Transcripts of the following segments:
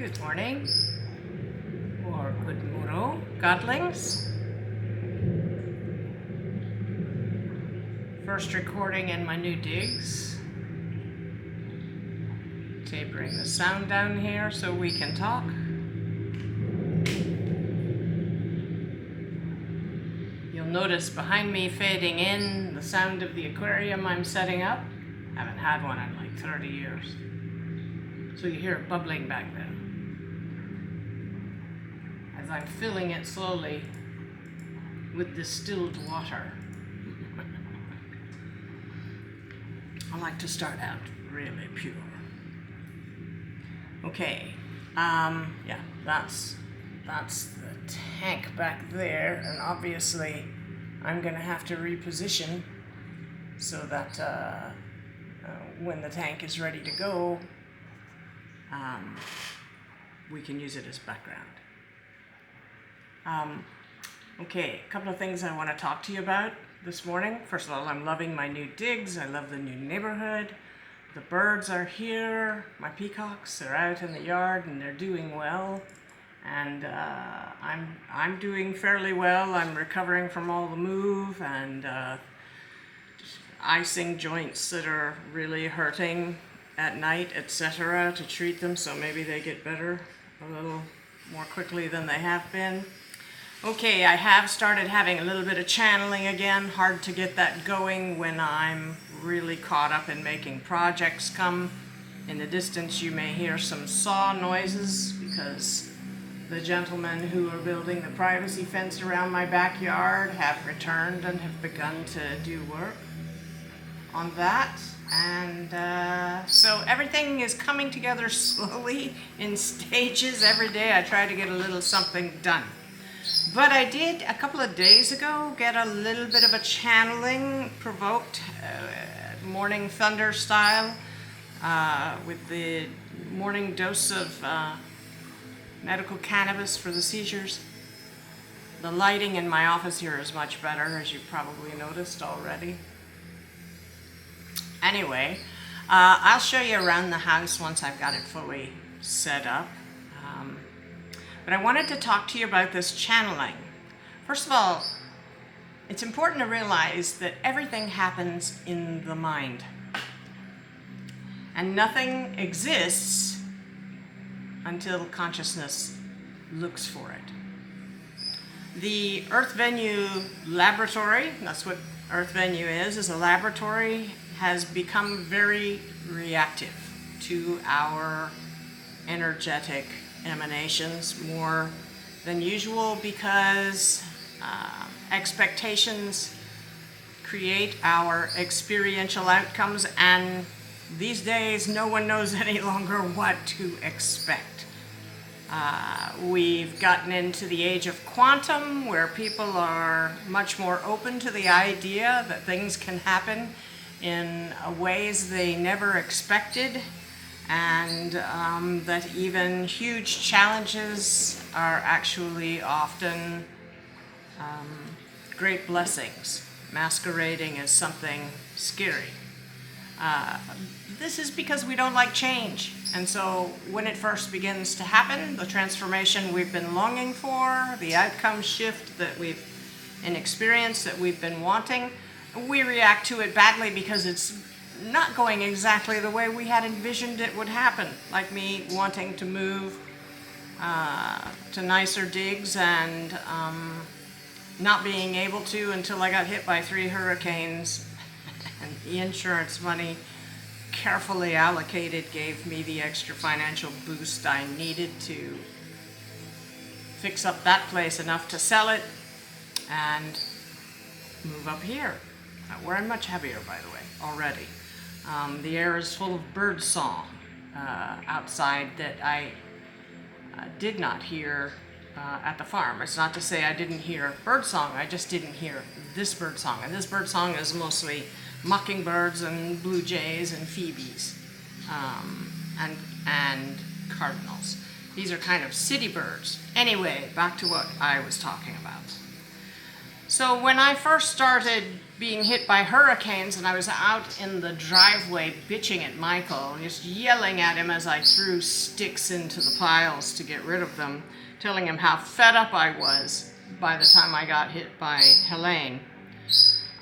Good morning, or good morrow, godlings. First recording in my new digs. Tapering the sound down here so we can talk. You'll notice behind me fading in the sound of the aquarium I'm setting up. Haven't had one in like 30 years. So you hear it bubbling back there as I'm filling it slowly with distilled water. I like to start out really pure. Okay, yeah, that's the tank back there, and obviously I'm gonna have to reposition so that when the tank is ready to go, we can use it as background. Okay, a couple of things I want to talk to you about this morning. First of all, I'm loving my new digs. I love the new neighborhood. The birds are here. My peacocks are out in the yard and they're doing well. And I'm doing fairly well. I'm recovering from all the move and icing joints that are really hurting at night, etc., to treat them so maybe they get better a little more quickly than they have been. Okay, I have started having a little bit of channeling again. Hard to get that going when I'm really caught up in making projects come. In the distance you may hear some saw noises because the gentlemen who are building the privacy fence around my backyard have returned and have begun to do work on that. And so everything is coming together slowly in stages. Every day I try to get a little something done. But I did a couple of days ago get a little bit of a channeling provoked, morning thunder style, with the morning dose of medical cannabis for the seizures. The lighting in my office here is much better, as you probably noticed already. Anyway, I'll show you around the house once I've got it fully set up. But I wanted to talk to you about this channeling. First of all, it's important to realize that everything happens in the mind. And nothing exists until consciousness looks for it. The Earth Venue laboratory, that's what Earth Venue is a laboratory, has become very reactive to our energetic emanations more than usual because expectations create our experiential outcomes, and these days no one knows any longer what to expect. We've gotten into the age of quantum where people are much more open to the idea that things can happen in ways they never expected, and that even huge challenges are actually often great blessings, masquerading as something scary. This is because we don't like change, and so when it first begins to happen, the transformation we've been longing for, the outcome shift that we've an experience that we've been wanting, we react to it badly because it's not going exactly the way we had envisioned it would happen. Like me wanting to move to nicer digs and not being able to until I got hit by 3 hurricanes and the insurance money carefully allocated gave me the extra financial boost I needed to fix up that place enough to sell it and move up here, where I'm much heavier, by the way, already. The air is full of bird song outside that I did not hear at the farm. It's not to say I didn't hear bird song, I just didn't hear this bird song. And this bird song is mostly mockingbirds and blue jays and phoebes and cardinals. These are kind of city birds. Anyway, back to what I was talking about. So when I first started being hit by hurricanes and I was out in the driveway bitching at Michael, just yelling at him as I threw sticks into the piles to get rid of them, telling him how fed up I was by the time I got hit by Helene.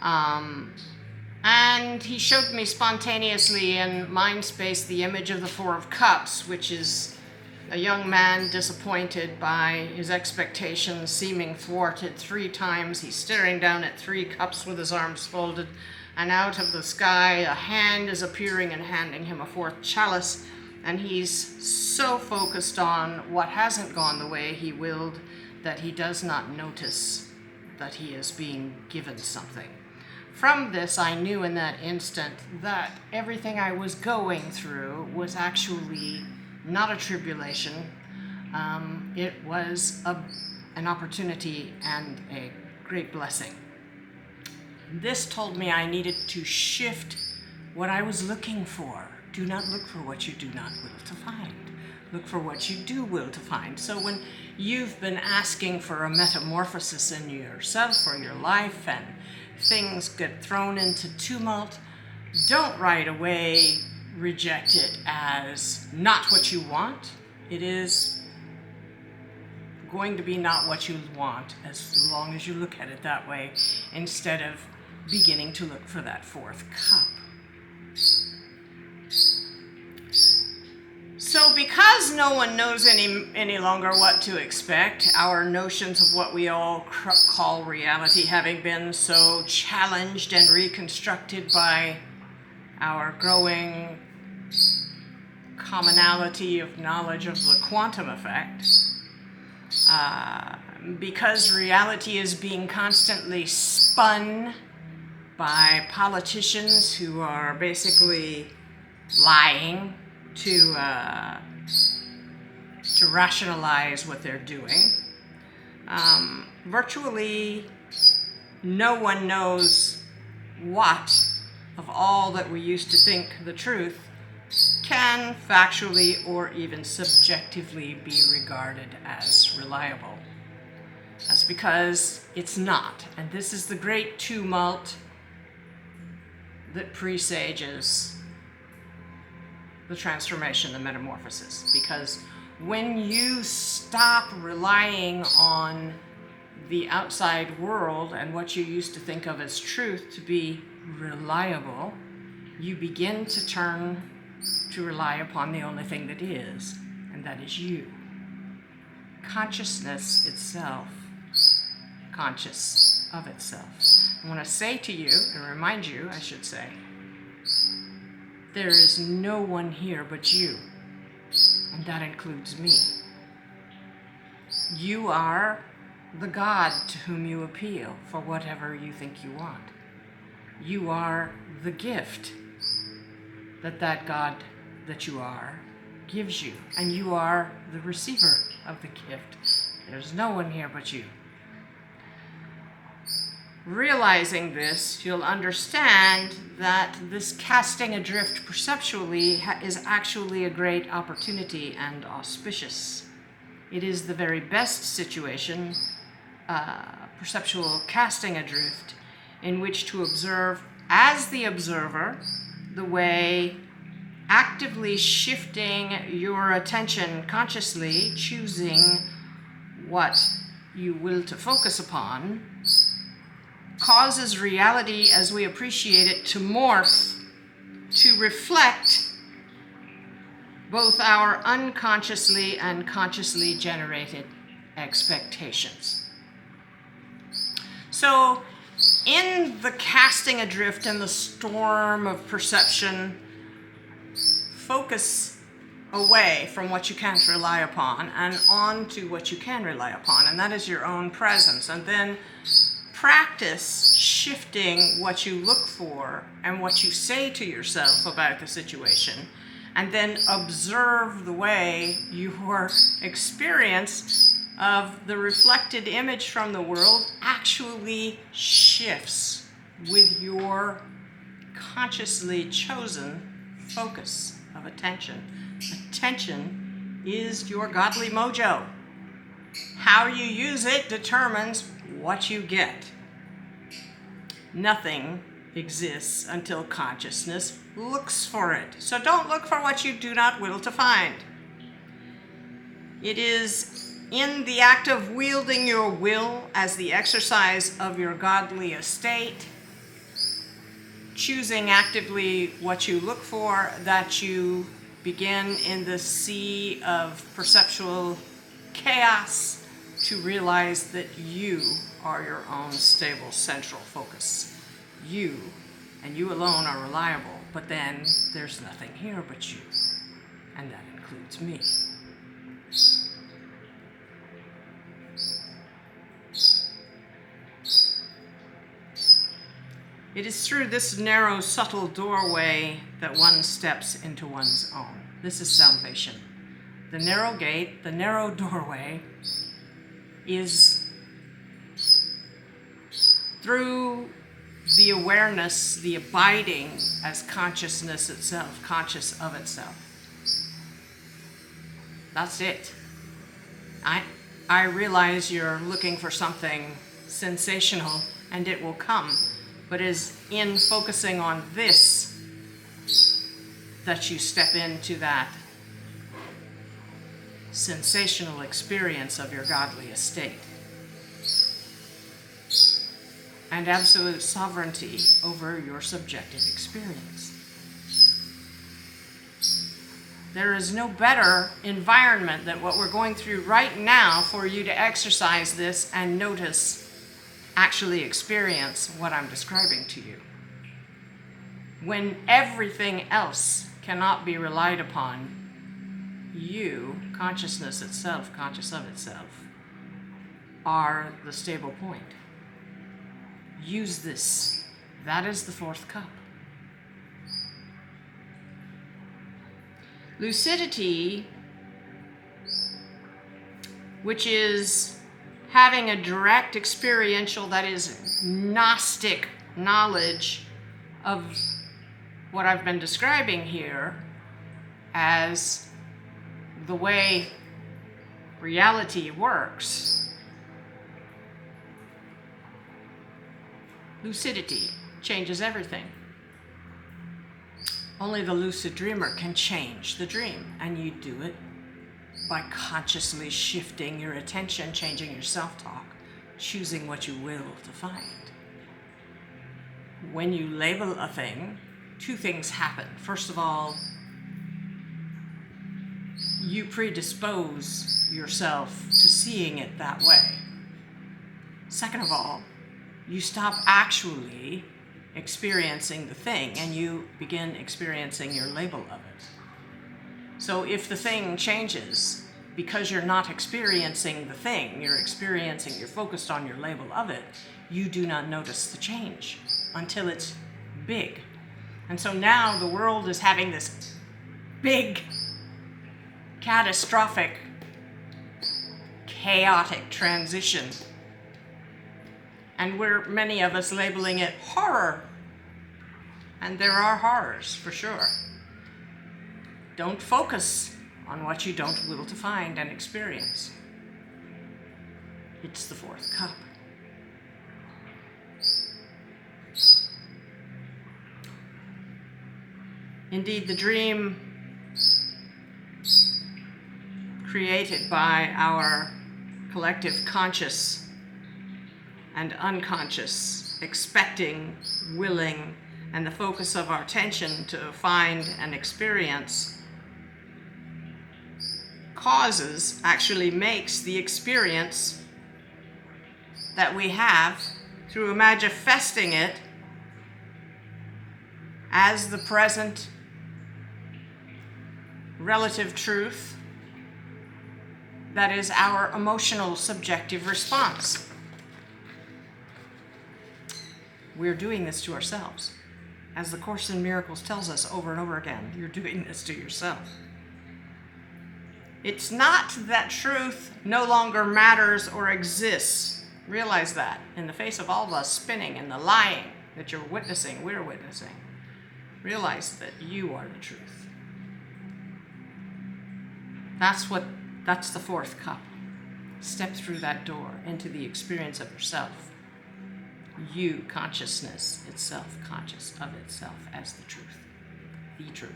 And he showed me spontaneously in Mindspace the image of the Four of Cups, which is a young man disappointed by his expectations seeming thwarted 3 times. He's staring down at 3 cups with his arms folded, and out of the sky a hand is appearing and handing him a 4th chalice, and he's so focused on what hasn't gone the way he willed that he does not notice that he is being given something. From this, I knew in that instant that everything I was going through was actually not a tribulation. It was an opportunity and a great blessing. This told me I needed to shift what I was looking for. Do not look for what you do not will to find. Look for what you do will to find. So when you've been asking for a metamorphosis in yourself or your life and things get thrown into tumult, don't right away reject it as not what you want. It is going to be not what you want as long as you look at it that way, instead of beginning to look for that 4th cup. So because no one knows any longer what to expect, our notions of what we all call reality having been so challenged and reconstructed by our growing commonality of knowledge of the quantum effect, because reality is being constantly spun by politicians who are basically lying to rationalize what they're doing. Virtually no one knows what of all that we used to think the truth can factually or even subjectively be regarded as reliable. That's because it's not. And this is the great tumult that presages the transformation, the metamorphosis. Because when you stop relying on the outside world and what you used to think of as truth to be reliable, you begin to turn to rely upon the only thing that is, and that is you. Consciousness itself, conscious of itself. I want to say to you, and remind you, I should say, there is no one here but you, and that includes me. You are the God to whom you appeal for whatever you think you want. You are the gift that God that you are gives you, and you are the receiver of the gift. There's no one here but you. Realizing this, you'll understand that this casting adrift perceptually is actually a great opportunity and auspicious. It is the very best situation, perceptual casting adrift, in which to observe as the observer the way actively shifting your attention consciously, choosing what you will to focus upon, causes reality as we appreciate it to morph, to reflect both our unconsciously and consciously generated expectations. So, in the casting adrift and the storm of perception, focus away from what you can't rely upon and on to what you can rely upon, and that is your own presence. And then practice shifting what you look for and what you say to yourself about the situation, and then observe the way your experience of the reflected image from the world actually shifts with your consciously chosen focus of attention. Attention is your godly mojo. How you use it determines what you get. Nothing exists until consciousness looks for it. So don't look for what you do not will to find. It is in the act of wielding your will as the exercise of your godly estate, choosing actively what you look for, that you begin in the sea of perceptual chaos to realize that you are your own stable central focus. You, and you alone, are reliable, but then there's nothing here but you, and that includes me. It is through this narrow, subtle doorway that one steps into one's own. This is salvation. The narrow gate, the narrow doorway, is through the awareness, the abiding as consciousness itself, conscious of itself. That's it. I realize you're looking for something sensational, and it will come. But it is in focusing on this that you step into that sensational experience of your godly estate and absolute sovereignty over your subjective experience. There is no better environment than what we're going through right now for you to exercise this and notice, actually experience what I'm describing to you. When everything else cannot be relied upon, you, consciousness itself, conscious of itself, are the stable point. Use this. That is the fourth cup. Lucidity, which is having a direct experiential, that is Gnostic knowledge of what I've been describing here as the way reality works. Lucidity changes everything. Only the lucid dreamer can change the dream, and you do it by consciously shifting your attention, changing your self-talk, choosing what you will to find. When you label a thing, two things happen. First of all, you predispose yourself to seeing it that way. Second of all, you stop actually experiencing the thing and you begin experiencing your label of it. So if the thing changes, because you're not experiencing the thing, you're focused on your label of it, you do not notice the change until it's big. And so now the world is having this big, catastrophic, chaotic transition. And many of us labeling it horror. And there are horrors, for sure. Don't focus on what you don't will to find and experience. It's the fourth cup. Indeed, the dream created by our collective conscious and unconscious, expecting, willing, and the focus of our attention to find and experience actually makes the experience that we have through manifesting it as the present relative truth that is our emotional subjective response. We're doing this to ourselves. As the Course in Miracles tells us over and over again, you're doing this to yourself. It's not that truth no longer matters or exists. Realize that in the face of all the spinning and the lying that you're witnessing, we're witnessing. Realize that you are the truth. That's the fourth cup. Step through that door into the experience of yourself. You, consciousness itself, conscious of itself as the truth. The truth.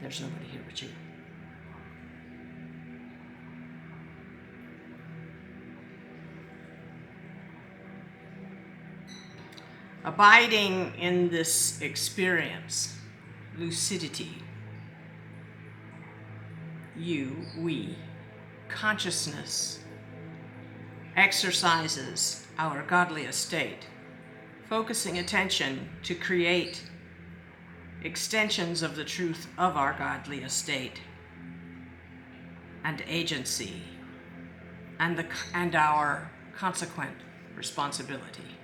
There's nobody here but you. Abiding in this experience, lucidity, you, we, consciousness, exercises our godly estate, focusing attention to create extensions of the truth of our godly estate and agency and our consequent responsibility.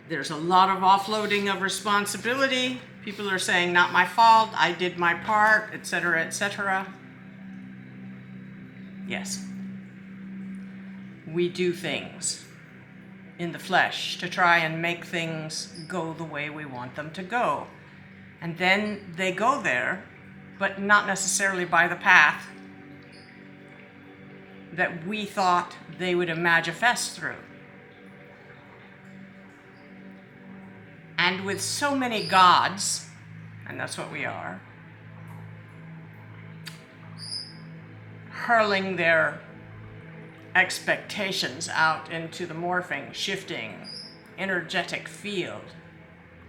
There's a lot of offloading of responsibility. People are saying, not my fault, I did my part, etc., etc. Yes. We do things in the flesh to try and make things go the way we want them to go. And then they go there, but not necessarily by the path that we thought they would manifest through. And with so many gods, and that's what we are, hurling their expectations out into the morphing, shifting, energetic field,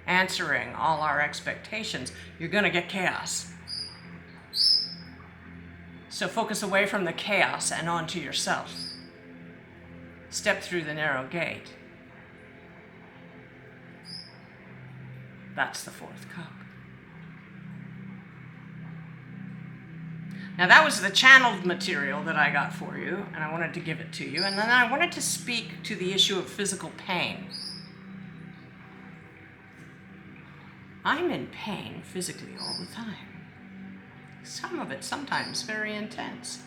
answering all our expectations, you're going to get chaos. So focus away from the chaos and onto yourself. Step through the narrow gate. That's the fourth cup. Now that was the channeled material that I got for you, and I wanted to give it to you. And then I wanted to speak to the issue of physical pain. I'm in pain physically all the time. Some of it sometimes very intense.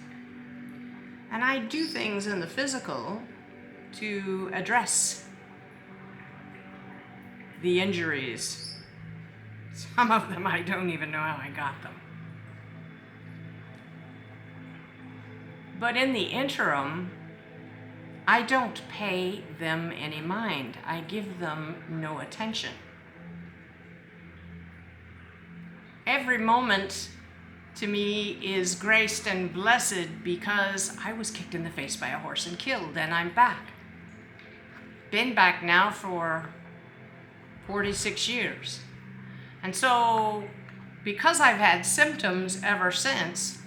And I do things in the physical to address the injuries. Some of them I don't even know how I got them. But in the interim, I don't pay them any mind. I give them no attention. Every moment to me is graced and blessed because I was kicked in the face by a horse and killed, and I'm back. Been back now for 46 years. And so, because I've had symptoms ever since,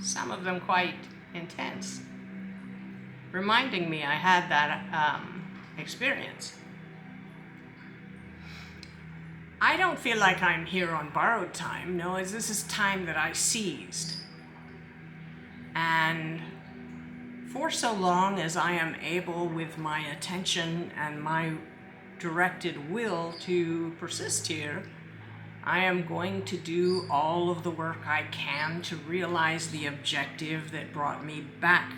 some of them quite intense, reminding me I had that experience. I don't feel like I'm here on borrowed time. No, this is time that I seized. And for so long as I am able with my attention and my directed will to persist here, I am going to do all of the work I can to realize the objective that brought me back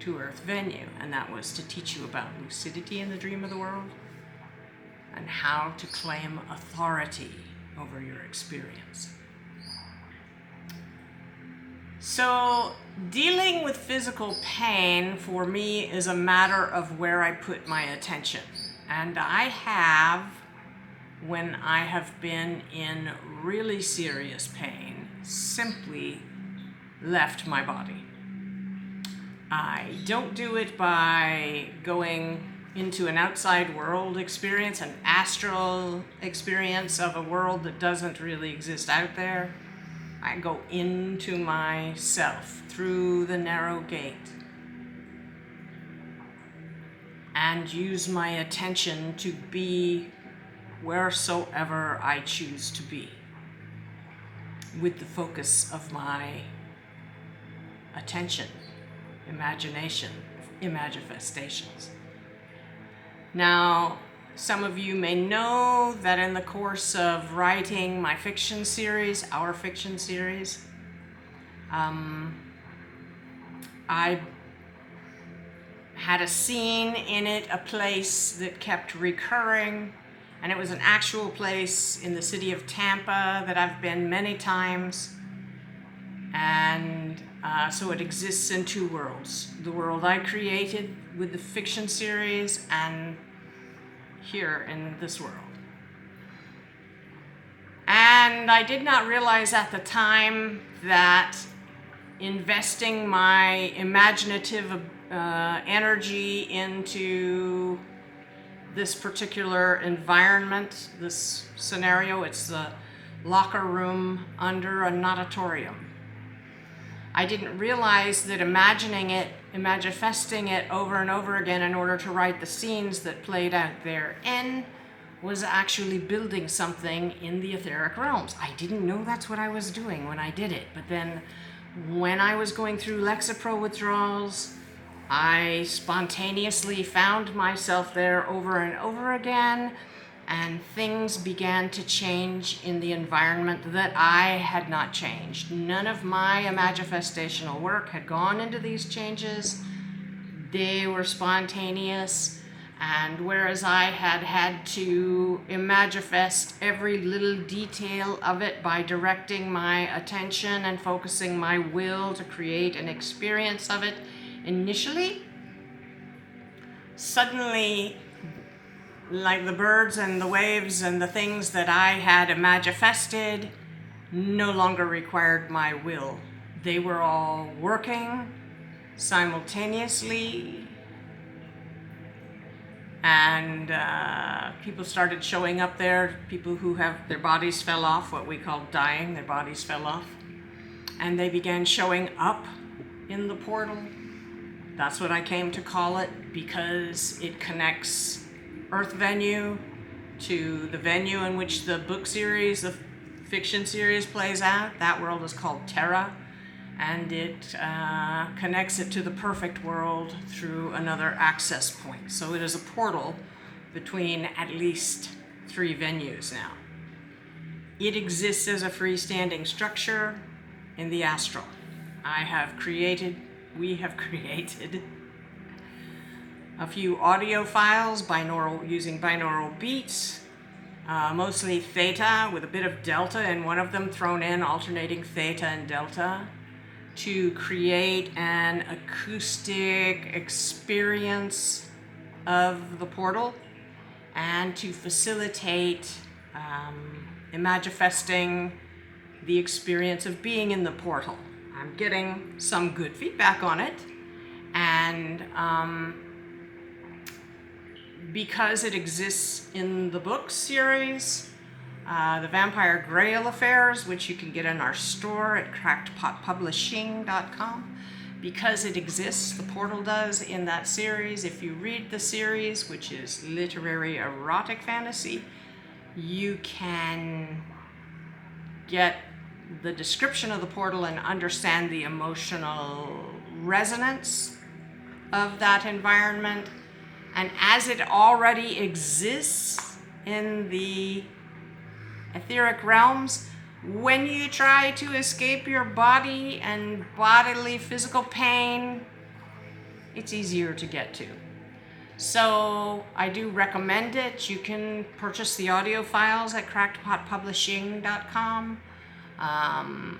to Earth Venue, and that was to teach you about lucidity in the dream of the world and how to claim authority over your experience. So, dealing with physical pain for me is a matter of where I put my attention. And I have, when I have been in really serious pain, simply left my body. I don't do it by going into an outside world experience, an astral experience of a world that doesn't really exist out there. I go into myself through the narrow gate and use my attention to be wheresoever I choose to be, with the focus of my attention, imagination, imagifestations. Now, some of you may know that in the course of writing my fiction series, our fiction series, I had a scene in it, a place that kept recurring, and it was an actual place in the city of Tampa that I've been many times. And so it exists in two worlds. The world I created with the fiction series and here in this world. And I did not realize at the time that investing my imaginative energy into this particular environment, this scenario, it's the locker room under a natatorium. I didn't realize that manifesting it over and over again in order to write the scenes that played out therein was actually building something in the etheric realms. I didn't know that's what I was doing when I did it, but then when I was going through Lexapro withdrawals, I spontaneously found myself there over and over again, and things began to change in the environment that I had not changed. None of my manifestational work had gone into these changes. They were spontaneous, and whereas I had to manifest every little detail of it by directing my attention and focusing my will to create an experience of it initially, suddenly, like the birds and the waves and the things that I had manifested no longer required my will. They were all working simultaneously, and people started showing up there, people who have their bodies fell off, what we call dying, their bodies fell off, and they began showing up in the portal. That's what I came to call it, because it connects Earth venue to the venue in which the book series, the fiction series plays out. That world is called Terra, and it connects it to the perfect world through another access point. So it is a portal between at least 3 venues now. It exists as a freestanding structure in the astral. We have created a few audio files using binaural beats, mostly theta with a bit of delta in one of them, thrown in alternating theta and delta, to create an acoustic experience of the portal and to facilitate manifesting the experience of being in the portal. I'm getting some good feedback on it, and because it exists in the book series, the Vampyre Grail Affairs, which you can get in our store at crackedpotpublishing.com, because it exists, the portal does, in that series. If you read the series, which is literary erotic fantasy, you can get the description of the portal and understand the emotional resonance of that environment. And as it already exists in the etheric realms, when you try to escape your body and bodily physical pain, it's easier to get to. So I do recommend it. You can purchase the audio files at crackedpotpublishing.com.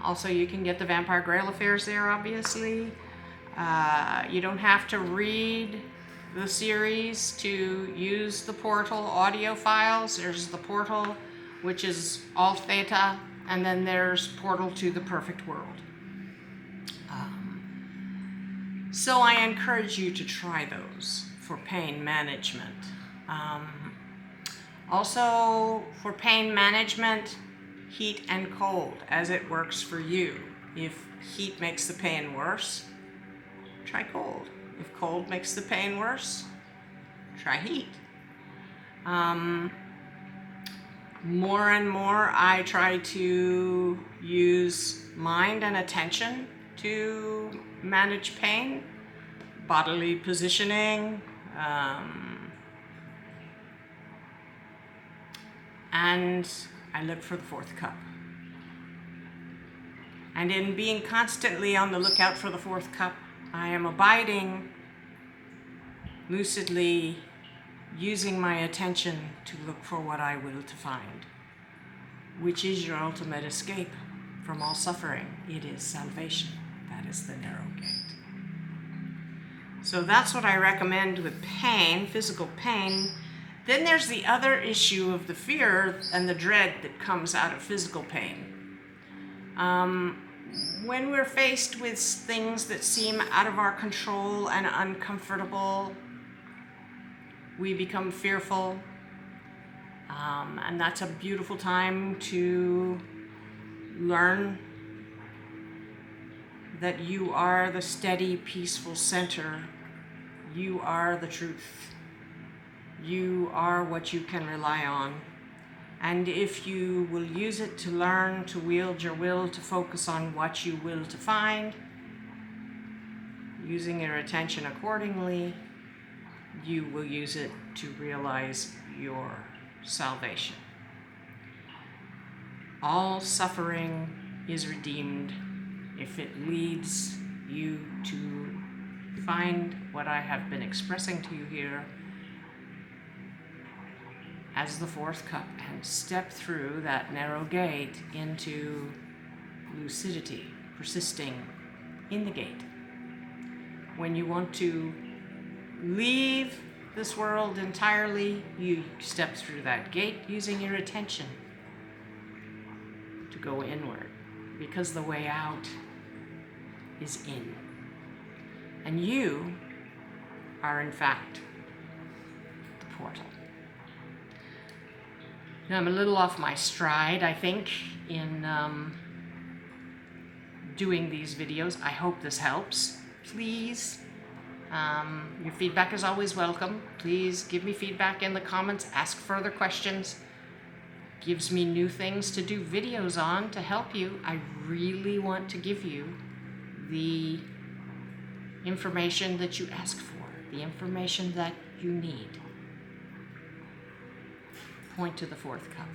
Also, you can get the Vampyre Grail Affairs there, obviously. You don't have to read the series to use the portal audio files. There's the portal, which is all theta, and then there's portal to the perfect world. So I encourage you to try those for pain management. Also, for pain management, heat and cold, as it works for you. If heat makes the pain worse, try cold. If cold makes the pain worse, try heat. More and more, I try to use mind and attention to manage pain, bodily positioning, and I look for the 4th cup. And in being constantly on the lookout for the 4th cup, I am abiding lucidly, using my attention to look for what I will to find, which is your ultimate escape from all suffering. It is salvation. That is the narrow gate. So that's what I recommend with pain, physical pain. Then there's the other issue of the fear and the dread that comes out of physical pain. When we're faced with things that seem out of our control and uncomfortable, we become fearful. And that's a beautiful time to learn that you are the steady, peaceful center. You are the truth. You are what you can rely on. And if you will use it to learn to wield your will to focus on what you will to find, using your attention accordingly, you will use it to realize your salvation. All suffering is redeemed if it leads you to find what I have been expressing to you here as the fourth cup and step through that narrow gate into lucidity, persisting in the gate. When you want to leave this world entirely, you step through that gate using your attention to go inward, because the way out is in. And you are, in fact, the portal. Now, I'm a little off my stride, I think, in doing these videos. I hope this helps. Please, your feedback is always welcome. Please give me feedback in the comments. Ask further questions. Gives me new things to do videos on to help you. I really want to give you the information that you ask for, the information that you need. Point to the fourth cup.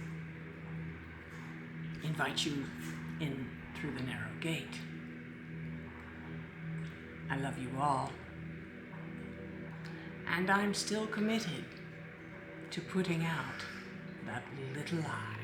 Invite you in through the narrow gate. I love you all. And I'm still committed to putting out that little light.